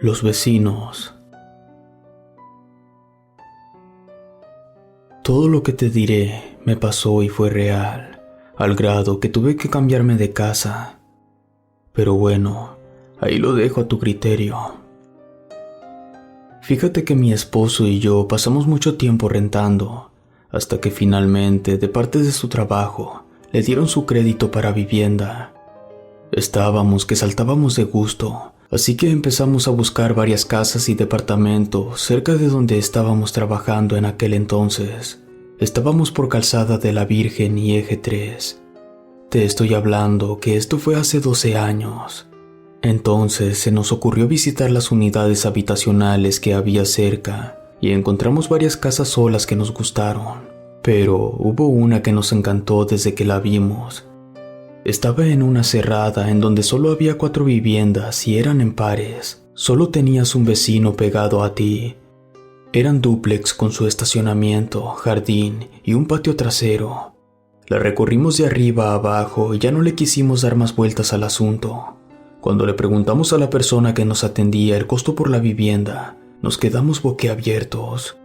Los vecinos. Todo lo que te diré me pasó y fue real, al grado que tuve que cambiarme de casa. Pero bueno, ahí lo dejo a tu criterio. Fíjate que mi esposo y yo pasamos mucho tiempo rentando, hasta que finalmente, de parte de su trabajo, le dieron su crédito para vivienda. Estábamos que saltábamos de gusto, así que empezamos a buscar varias casas y departamentos cerca de donde estábamos trabajando en aquel entonces. Estábamos por Calzada de la Virgen y Eje 3. Te estoy hablando que esto fue hace 12 años. Entonces se nos ocurrió visitar las unidades habitacionales que había cerca y encontramos varias casas solas que nos gustaron, pero hubo una que nos encantó desde que la vimos. Estaba en una cerrada en donde solo había 4 viviendas y eran en pares. Solo tenías un vecino pegado a ti. Eran dúplex con su estacionamiento, jardín y un patio trasero. La recorrimos de arriba a abajo y ya no le quisimos dar más vueltas al asunto. Cuando le preguntamos a la persona que nos atendía el costo por la vivienda, nos quedamos boquiabiertos.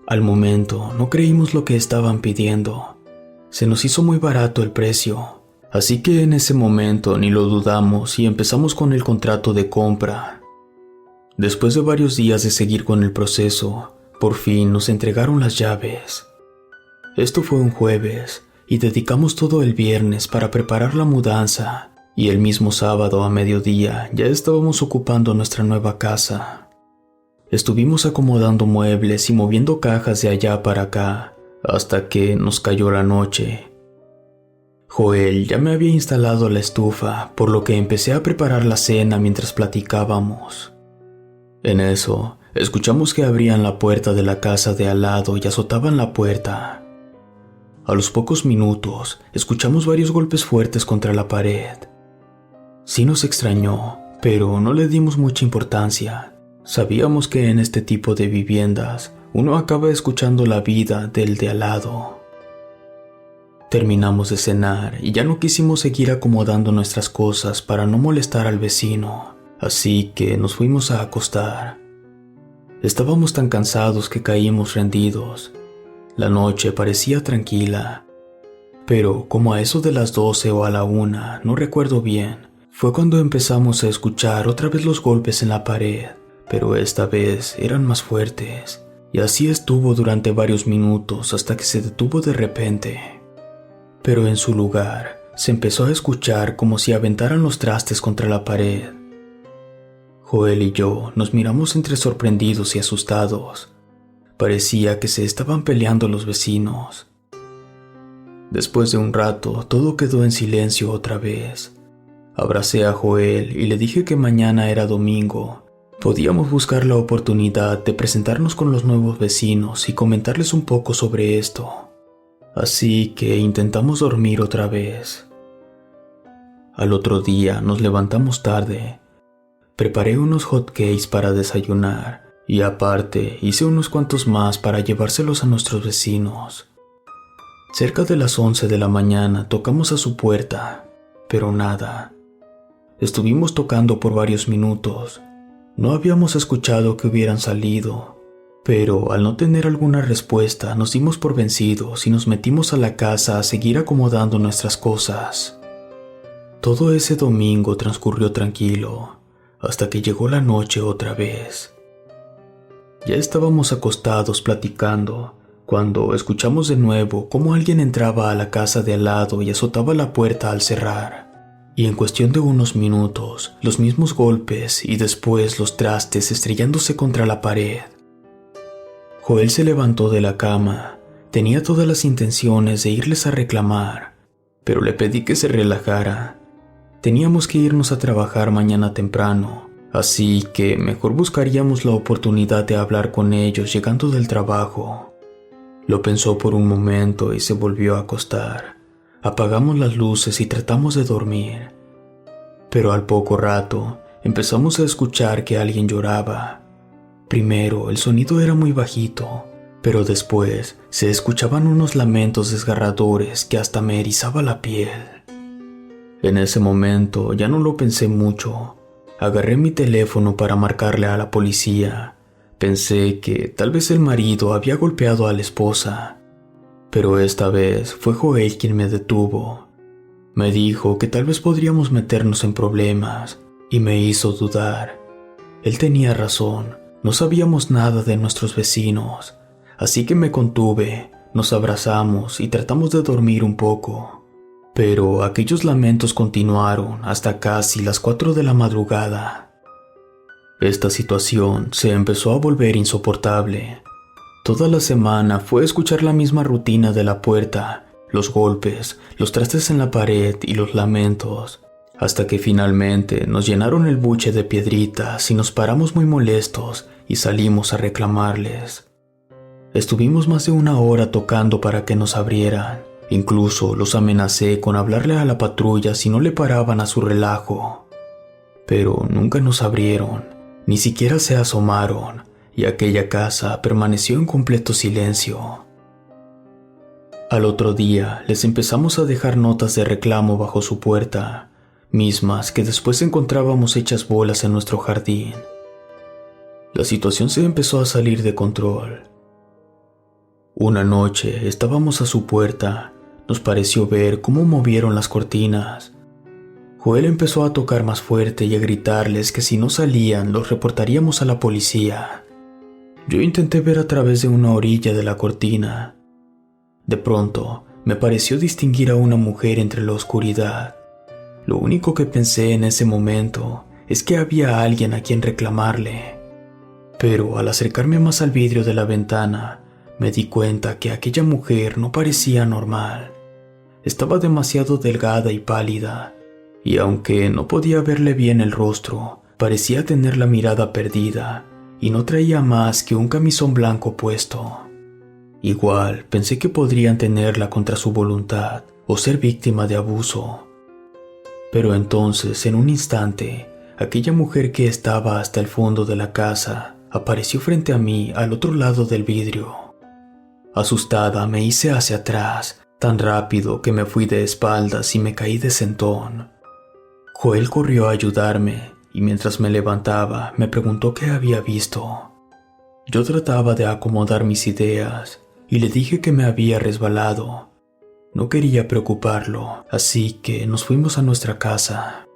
Al momento no creímos lo que estaban pidiendo. Se nos hizo muy barato el precio. Así que en ese momento ni lo dudamos y empezamos con el contrato de compra. Después de varios días de seguir con el proceso, por fin nos entregaron las llaves. Esto fue un jueves y dedicamos todo el viernes para preparar la mudanza y el mismo sábado a mediodía ya estábamos ocupando nuestra nueva casa. Estuvimos acomodando muebles y moviendo cajas de allá para acá hasta que nos cayó la noche. Joel ya me había instalado la estufa, por lo que empecé a preparar la cena mientras platicábamos. En eso, escuchamos que abrían la puerta de la casa de al lado y azotaban la puerta. A los pocos minutos, escuchamos varios golpes fuertes contra la pared. Sí nos extrañó, pero no le dimos mucha importancia. Sabíamos que en este tipo de viviendas, uno acaba escuchando la vida del de al lado. Terminamos de cenar y ya no quisimos seguir acomodando nuestras cosas para no molestar al vecino, así que nos fuimos a acostar. Estábamos tan cansados que caímos rendidos. La noche parecía tranquila, pero como a eso de las 12 o a la 1, no recuerdo bien, fue cuando empezamos a escuchar otra vez los golpes en la pared, pero esta vez eran más fuertes, y así estuvo durante varios minutos hasta que se detuvo de repente. Pero en su lugar, se empezó a escuchar como si aventaran los trastes contra la pared. Joel y yo nos miramos entre sorprendidos y asustados. Parecía que se estaban peleando los vecinos. Después de un rato, todo quedó en silencio otra vez. Abracé a Joel y le dije que mañana era domingo. Podíamos buscar la oportunidad de presentarnos con los nuevos vecinos y comentarles un poco sobre esto. Así que intentamos dormir otra vez. Al otro día nos levantamos tarde. Preparé unos hot cakes para desayunar y aparte hice unos cuantos más para llevárselos a nuestros vecinos. Cerca de las 11 de la mañana tocamos a su puerta, pero nada. Estuvimos tocando por varios minutos. No habíamos escuchado que hubieran salido. Pero al no tener alguna respuesta nos dimos por vencidos y nos metimos a la casa a seguir acomodando nuestras cosas. Todo ese domingo transcurrió tranquilo, hasta que llegó la noche otra vez. Ya estábamos acostados platicando, cuando escuchamos de nuevo cómo alguien entraba a la casa de al lado y azotaba la puerta al cerrar. Y en cuestión de unos minutos, los mismos golpes y después los trastes estrellándose contra la pared. Joel se levantó de la cama. Tenía todas las intenciones de irles a reclamar, pero le pedí que se relajara. Teníamos que irnos a trabajar mañana temprano, así que mejor buscaríamos la oportunidad de hablar con ellos llegando del trabajo. Lo pensó por un momento y se volvió a acostar. Apagamos las luces y tratamos de dormir. Pero al poco rato empezamos a escuchar que alguien lloraba. Primero el sonido era muy bajito, pero después se escuchaban unos lamentos desgarradores que hasta me erizaba la piel. En ese momento ya no lo pensé mucho. Agarré mi teléfono para marcarle a la policía. Pensé que tal vez el marido había golpeado a la esposa, pero esta vez fue Joel quien me detuvo. Me dijo que tal vez podríamos meternos en problemas y me hizo dudar. Él tenía razón, no sabíamos nada de nuestros vecinos, así que me contuve, nos abrazamos y tratamos de dormir un poco. Pero aquellos lamentos continuaron hasta casi las 4 de la madrugada. Esta situación se empezó a volver insoportable. Toda la semana fue escuchar la misma rutina de la puerta, los golpes, los trastes en la pared y los lamentos, hasta que finalmente nos llenaron el buche de piedritas y nos paramos muy molestos y salimos a reclamarles. Estuvimos más de 1 hora tocando para que nos abrieran. Incluso los amenacé con hablarle a la patrulla si no le paraban a su relajo. Pero nunca nos abrieron, ni siquiera se asomaron, y aquella casa permaneció en completo silencio. Al otro día les empezamos a dejar notas de reclamo bajo su puerta, mismas que después encontrábamos hechas bolas en nuestro jardín. La situación se empezó a salir de control. Una noche estábamos a su puerta. Nos pareció ver cómo movieron las cortinas. Joel empezó a tocar más fuerte y a gritarles que si no salían los reportaríamos a la policía. Yo intenté ver a través de una orilla de la cortina. De pronto, me pareció distinguir a una mujer entre la oscuridad. Lo único que pensé en ese momento es que había alguien a quien reclamarle. Pero al acercarme más al vidrio de la ventana, me di cuenta que aquella mujer no parecía normal. Estaba demasiado delgada y pálida, y aunque no podía verle bien el rostro, parecía tener la mirada perdida y no traía más que un camisón blanco puesto. Igual pensé que podrían tenerla contra su voluntad o ser víctima de abuso. Pero entonces, en un instante, aquella mujer que estaba hasta el fondo de la casa apareció frente a mí al otro lado del vidrio. Asustada me hice hacia atrás, tan rápido que me fui de espaldas y me caí de sentón. Joel corrió a ayudarme y mientras me levantaba me preguntó qué había visto. Yo trataba de acomodar mis ideas y le dije que me había resbalado. No quería preocuparlo, así que nos fuimos a nuestra casa.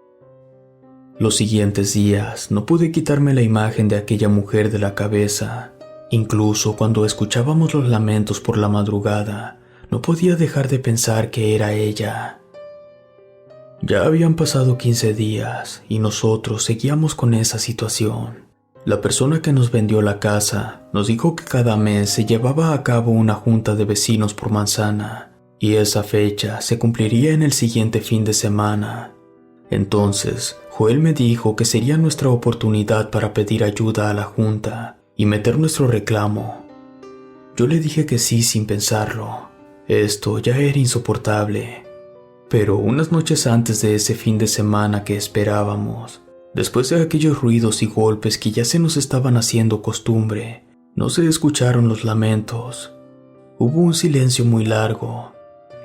Los siguientes días no pude quitarme la imagen de aquella mujer de la cabeza. Incluso cuando escuchábamos los lamentos por la madrugada, no podía dejar de pensar que era ella. Ya habían pasado 15 días y nosotros seguíamos con esa situación. La persona que nos vendió la casa nos dijo que cada mes se llevaba a cabo una junta de vecinos por manzana y esa fecha se cumpliría en el siguiente fin de semana. Entonces, Joel me dijo que sería nuestra oportunidad para pedir ayuda a la junta y meter nuestro reclamo. Yo le dije que sí sin pensarlo. Esto ya era insoportable. Pero unas noches antes de ese fin de semana que esperábamos, después de aquellos ruidos y golpes que ya se nos estaban haciendo costumbre, no se escucharon los lamentos. Hubo un silencio muy largo.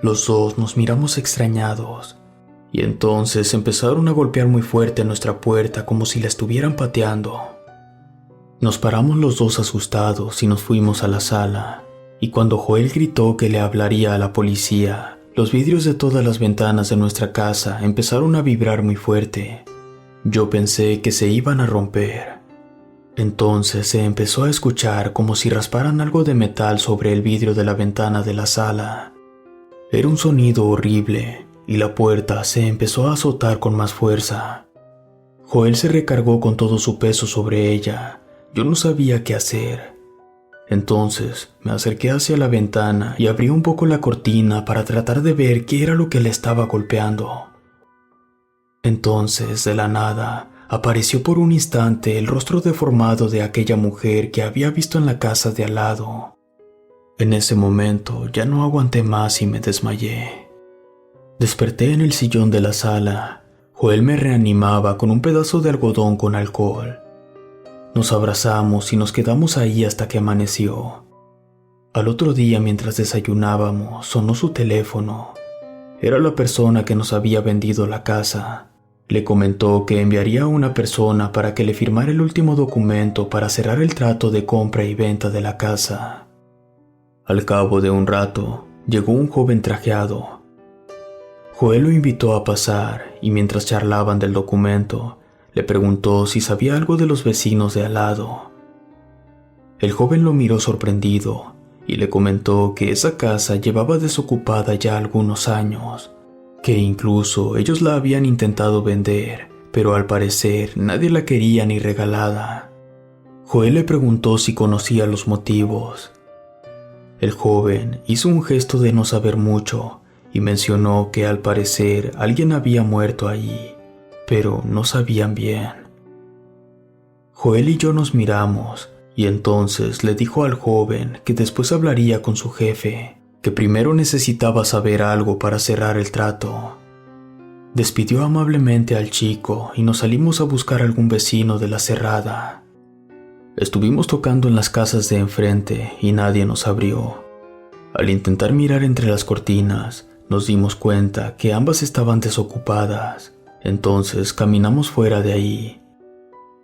Los dos nos miramos extrañados. Y entonces empezaron a golpear muy fuerte nuestra puerta como si la estuvieran pateando. Nos paramos los dos asustados y nos fuimos a la sala. Y cuando Joel gritó que le hablaría a la policía, los vidrios de todas las ventanas de nuestra casa empezaron a vibrar muy fuerte. Yo pensé que se iban a romper. Entonces se empezó a escuchar como si rasparan algo de metal sobre el vidrio de la ventana de la sala. Era un sonido horrible y la puerta se empezó a azotar con más fuerza. Joel se recargó con todo su peso sobre ella. Yo no sabía qué hacer. Entonces me acerqué hacia la ventana y abrí un poco la cortina para tratar de ver qué era lo que le estaba golpeando. Entonces, de la nada, apareció por un instante el rostro deformado de aquella mujer que había visto en la casa de al lado. En ese momento ya no aguanté más y me desmayé. Desperté en el sillón de la sala. Joel me reanimaba con un pedazo de algodón con alcohol. Nos abrazamos y nos quedamos ahí hasta que amaneció. Al otro día, mientras desayunábamos, sonó su teléfono. Era la persona que nos había vendido la casa. Le comentó que enviaría a una persona para que le firmara el último documento para cerrar el trato de compra y venta de la casa. Al cabo de un rato, llegó un joven trajeado. Joel lo invitó a pasar y mientras charlaban del documento, le preguntó si sabía algo de los vecinos de al lado. El joven lo miró sorprendido y le comentó que esa casa llevaba desocupada ya algunos años, que incluso ellos la habían intentado vender, pero al parecer nadie la quería ni regalada. Joel le preguntó si conocía los motivos. El joven hizo un gesto de no saber mucho y mencionó que al parecer alguien había muerto allí, pero no sabían bien. Joel y yo nos miramos y entonces le dijo al joven que después hablaría con su jefe, que primero necesitaba saber algo para cerrar el trato. Despidió amablemente al chico y nos salimos a buscar algún vecino de la cerrada. Estuvimos tocando en las casas de enfrente y nadie nos abrió. Al intentar mirar entre las cortinas, nos dimos cuenta que ambas estaban desocupadas, entonces caminamos fuera de ahí.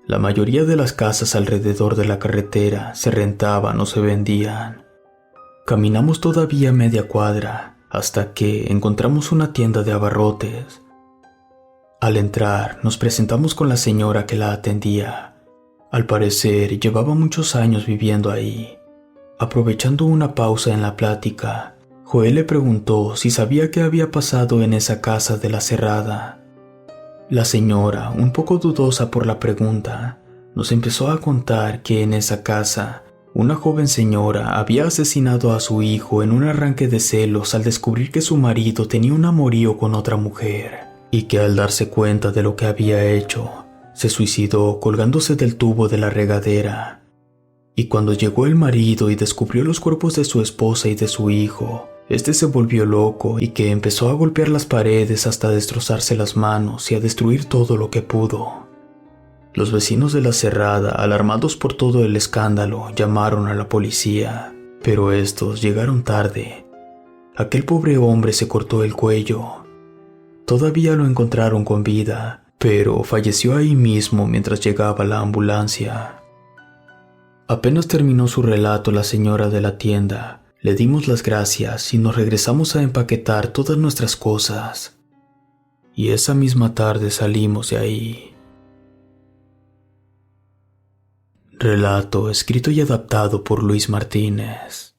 La mayoría de las casas alrededor de la carretera se rentaban o se vendían. Caminamos todavía media cuadra hasta que encontramos una tienda de abarrotes. Al entrar, nos presentamos con la señora que la atendía. Al parecer, llevaba muchos años viviendo ahí. Aprovechando una pausa en la plática, Joel le preguntó si sabía qué había pasado en esa casa de la cerrada. La señora, un poco dudosa por la pregunta, nos empezó a contar que en esa casa, una joven señora había asesinado a su hijo en un arranque de celos al descubrir que su marido tenía un amorío con otra mujer, y que al darse cuenta de lo que había hecho, se suicidó colgándose del tubo de la regadera. Y cuando llegó el marido y descubrió los cuerpos de su esposa y de su hijo, este se volvió loco y que empezó a golpear las paredes hasta destrozarse las manos y a destruir todo lo que pudo. Los vecinos de la cerrada, alarmados por todo el escándalo, llamaron a la policía, pero estos llegaron tarde. Aquel pobre hombre se cortó el cuello. Todavía lo encontraron con vida, pero falleció ahí mismo mientras llegaba la ambulancia. Apenas terminó su relato la señora de la tienda, le dimos las gracias y nos regresamos a empaquetar todas nuestras cosas. Y esa misma tarde salimos de ahí. Relato escrito y adaptado por Luis Martínez.